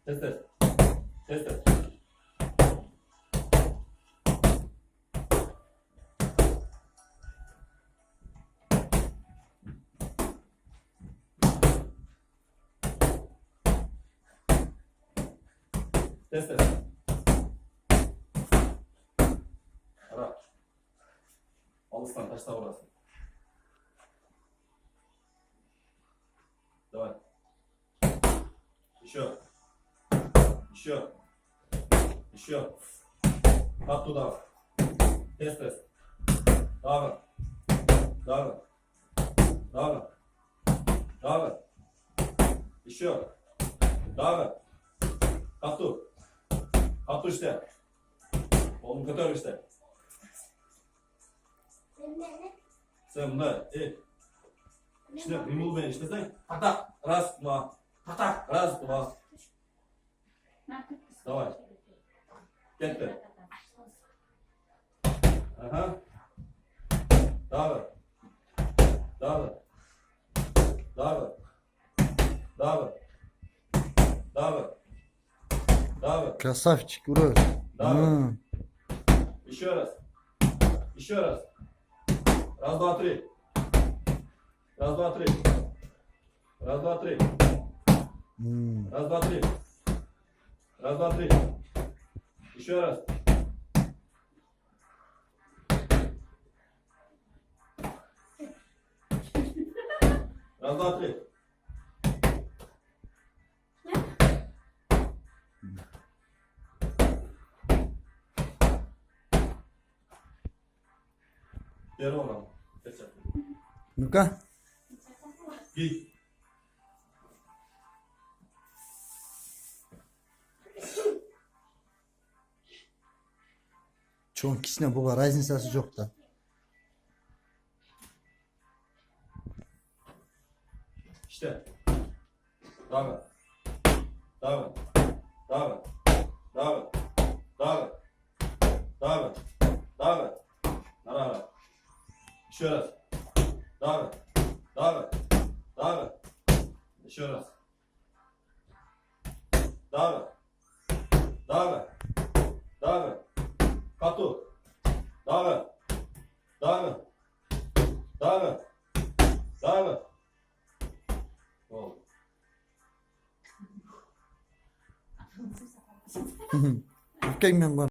Test et. Test et. Test et. Ara. Alıstan taşta orası. Давай. Еще. Еще. Еще. Оттуда. Тест, тест. Давай. Давай. Давай. Давай. Еще. Давай. Отту. Отту işte. Oğlum götür işte. Sen bunlar. İşte remove beni işte sen. Tak tak. Раз, два. Так так. Раз, два. Давай. Кетті. Ага. Давай. Давай. Давай. Давай. Давай. Давай. Красавчик, ура. Давай. Еще раз. Еще раз. Раз, два, три. Раз, два, три. Раз, два, три. Раз, два, три. Раз, два, три. Еще раз. Раз, два, три. Первый раунд. Ну-ка. Гей. Çoğun ikisine baba razницасы жоқ та. İşte. Давай. Давай. Давай. Давай. Давай. Давай. Давай. Давай. Еще раз. Давай. Давай. Давай. Еще раз. Давай. Давай. Давай. Кату. Давай. Давай. Давай. Давай. Oldu. Erkek ben